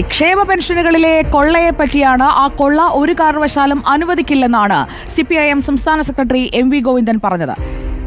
ക്ഷേമ പെൻഷനുകളിലെ കൊള്ളയെ പറ്റിയാണ്. ആ കൊള്ള ഒരു കാരണവശാലും അനുവദിക്കില്ലെന്നാണ് CPIM സംസ്ഥാന സെക്രട്ടറി MV ഗോവിന്ദൻ പറഞ്ഞത്.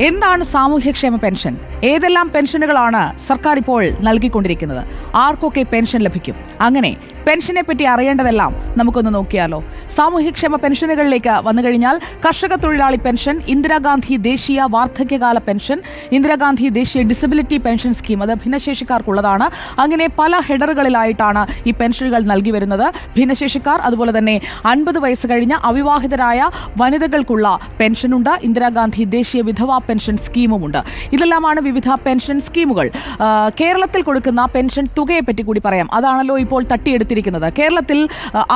എന്താണ് സാമൂഹ്യക്ഷേമ പെൻഷൻ? ഏതെല്ലാം പെൻഷനുകളാണ് സർക്കാർ ഇപ്പോൾ നൽകിക്കൊണ്ടിരിക്കുന്നത്? ആർക്കൊക്കെ പെൻഷൻ ലഭിക്കും? അങ്ങനെ പെൻഷനെ പറ്റി അറിയേണ്ടതെല്ലാം നമുക്കൊന്ന് നോക്കിയാലോ. സാമൂഹ്യക്ഷേമ പെൻഷനുകളിലേക്ക് വന്നു കഴിഞ്ഞാൽ കർഷക തൊഴിലാളി പെൻഷൻ, ഇന്ദിരാഗാന്ധി ദേശീയ വാർദ്ധക്യകാല പെൻഷൻ, ഇന്ദിരാഗാന്ധി ദേശീയ ഡിസബിലിറ്റി പെൻഷൻ സ്കീം, അത് ഭിന്നശേഷിക്കാർക്കുള്ളതാണ്. അങ്ങനെ പല ഹെഡറുകളിലായിട്ടാണ് ഈ പെൻഷനുകൾ നൽകി വരുന്നത്. ഭിന്നശേഷിക്കാർ, അതുപോലെ തന്നെ 50 വയസ്സ് കഴിഞ്ഞ അവിവാഹിതരായ വനിതകൾക്കുള്ള പെൻഷനുണ്ട്. ഇന്ദിരാഗാന്ധി ദേശീയ വിധവാ പെൻഷൻ സ്കീമുമുണ്ട്. ഇതെല്ലാമാണ് വിവിധ പെൻഷൻ സ്കീമുകൾ. കേരളത്തിൽ കൊടുക്കുന്ന പെൻഷൻ തുകയെ പറ്റി കൂടി പറയാം. അതാണല്ലോ ഇപ്പോൾ തട്ടിയെടുത്തിരിക്കുന്നത്. കേരളത്തിൽ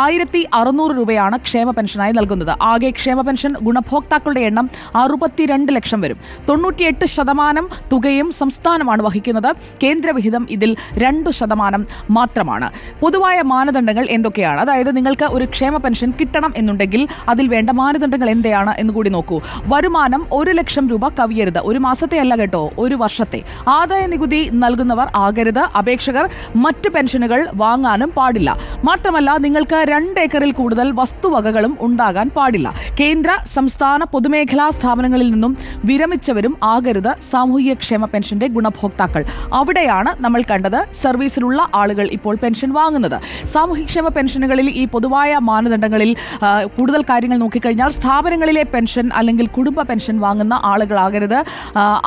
1600 രൂപയാണ് ക്ഷേമ പെൻഷനായി നൽകുന്നത്. ആകെ ക്ഷേമ പെൻഷൻ ഗുണഭോക്താക്കളുടെ എണ്ണം 62 ലക്ഷം വരും. 98% തുകയും സംസ്ഥാനമാണ് വഹിക്കുന്നത്. കേന്ദ്രവിഹിതം ഇതിൽ 2% മാത്രമാണ്. പൊതുവായ മാനദണ്ഡങ്ങൾ എന്തൊക്കെയാണ്? അതായത് നിങ്ങൾക്ക് ഒരു ക്ഷേമ പെൻഷൻ കിട്ടണം എന്നുണ്ടെങ്കിൽ അതിൽ വേണ്ട മാനദണ്ഡങ്ങൾ എന്താണ് എന്ന് കൂടി നോക്കൂ. വരുമാനം 1 ലക്ഷം രൂപ കവിയരുത്. ഒരു മാസത്തെ അല്ല കേട്ടോ, ഒരു വർഷത്തെ. ആദായ നികുതി നൽകുന്നവർ ആകരുത്. അപേക്ഷകർ മറ്റ് പെൻഷനുകൾ വാങ്ങാനും പാടില്ല. മാത്രമല്ല, നിങ്ങൾക്ക് 2 ഏക്കറിൽ കൂടുതൽ വസ്തുവകകളും ഉണ്ടാകാൻ പാടില്ല. കേന്ദ്ര സംസ്ഥാന പൊതുമേഖലാ സ്ഥാപനങ്ങളിൽ നിന്നും വിരമിച്ചവരും ആകരുത് സാമൂഹികക്ഷേമ പെൻഷന്റെ ഗുണഭോക്താക്കൾ. അവിടെയാണ് നമ്മൾ കണ്ടത് സർവീസിലുള്ള ആളുകൾ ഇപ്പോൾ പെൻഷൻ വാങ്ങുന്നത്. സാമൂഹികക്ഷേമ പെൻഷനുകളിൽ ഈ പൊതുവായ മാനദണ്ഡങ്ങളിൽ കൂടുതൽ കാര്യങ്ങൾ നോക്കിക്കഴിഞ്ഞാൽ സ്ഥാപനങ്ങളിലെ പെൻഷൻ അല്ലെങ്കിൽ കുടുംബ പെൻഷൻ വാങ്ങുന്ന ആളുകളാകരുത്.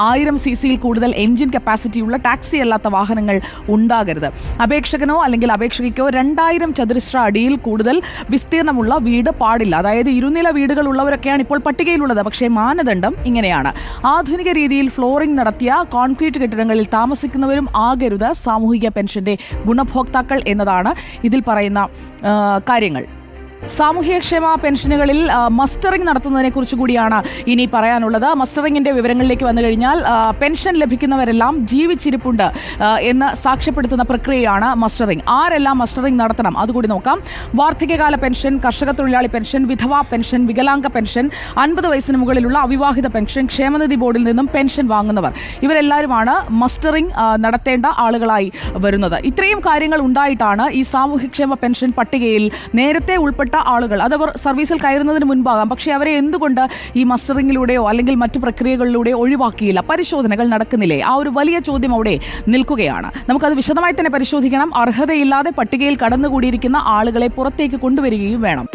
1000 cc കൂടുതൽ എഞ്ചിൻ കപ്പാസിറ്റിയുള്ള ടാക്സി അല്ലാത്ത വാഹനങ്ങൾ ഉണ്ടാകരുത്. അപേക്ഷകനോ അല്ലെങ്കിൽ അപേക്ഷകയ്ക്കോ 2000 ചതുരശ്ര അടിയിൽ കൂടുതൽ വിസ്തീർണമുള്ള വീട് പാടില്ല. അതായത് ഇരുനില വീടുകൾ ഉള്ളവരൊക്കെയാണ് ഇപ്പോൾ പട്ടികയിലുള്ളത്. പക്ഷേ മാനദണ്ഡം ഇങ്ങനെയാണ്. ആധുനിക രീതിയിൽ ഫ്ലോറിംഗ് നടത്തിയ കോൺക്രീറ്റ് കെട്ടിടങ്ങളിൽ താമസിക്കുന്നവരും ആകരുത് സാമൂഹിക പെൻഷന്റെ ഗുണഭോക്താക്കൾ എന്നതാണ് ഇതിൽ പറയുന്ന കാര്യങ്ങൾ. സാമൂഹ്യക്ഷേമ പെൻഷനുകളിൽ മസ്റ്ററിംഗ് നടത്തുന്നതിനെ കുറിച്ച് കൂടിയാണ് ഇനി പറയാനുള്ളത്. മസ്റ്ററിംഗിന്റെ വിവരങ്ങളിലേക്ക് വന്നു കഴിഞ്ഞാൽ പെൻഷൻ ലഭിക്കുന്നവരെല്ലാം ജീവിച്ചിരിപ്പുണ്ട് എന്ന് സാക്ഷ്യപ്പെടുത്തുന്ന പ്രക്രിയയാണ് മസ്റ്ററിംഗ്. ആരെല്ലാം മസ്റ്ററിംഗ് നടത്തണം അതുകൂടി നോക്കാം. വാർദ്ധക്യകാല പെൻഷൻ, കർഷക തൊഴിലാളി പെൻഷൻ, വിധവാ പെൻഷൻ, വികലാംഗ പെൻഷൻ, 50 വയസ്സിന് മുകളിലുള്ള അവിവാഹിത പെൻഷൻ, ക്ഷേമനിധി ബോർഡിൽ നിന്നും പെൻഷൻ വാങ്ങുന്നവർ, ഇവരെല്ലാവരുമാണ് മസ്റ്ററിംഗ് നടത്തേണ്ട ആളുകളായി വരുന്നത്. ഇത്രയും കാര്യങ്ങൾ ഉണ്ടായിട്ടാണ് ഈ സാമൂഹ്യക്ഷേമ പെൻഷൻ പട്ടികയിൽ നേരത്തെ ഉൾപ്പെട്ട ആളുകൾ, അതവർ സർവീസിൽ കയറുന്നതിന് മുൻപാകാം, പക്ഷേ അവരെ എന്തുകൊണ്ട് ഈ മസ്റ്ററിംഗിലൂടെയോ അല്ലെങ്കിൽ മറ്റു പ്രക്രിയകളിലൂടെയോ ഒഴിവാക്കിയില്ല? പരിശോധനകൾ നടക്കുന്നില്ലേ? ആ ഒരു വലിയ ചോദ്യം അവിടെ നിൽക്കുകയാണ്. നമുക്കത് വിശദമായി തന്നെ പരിശോധിക്കണം. അർഹതയില്ലാതെ പട്ടികയിൽ കടന്നുകൂടിയിരിക്കുന്ന ആളുകളെ പുറത്തേക്ക് കൊണ്ടുവരികയും വേണം.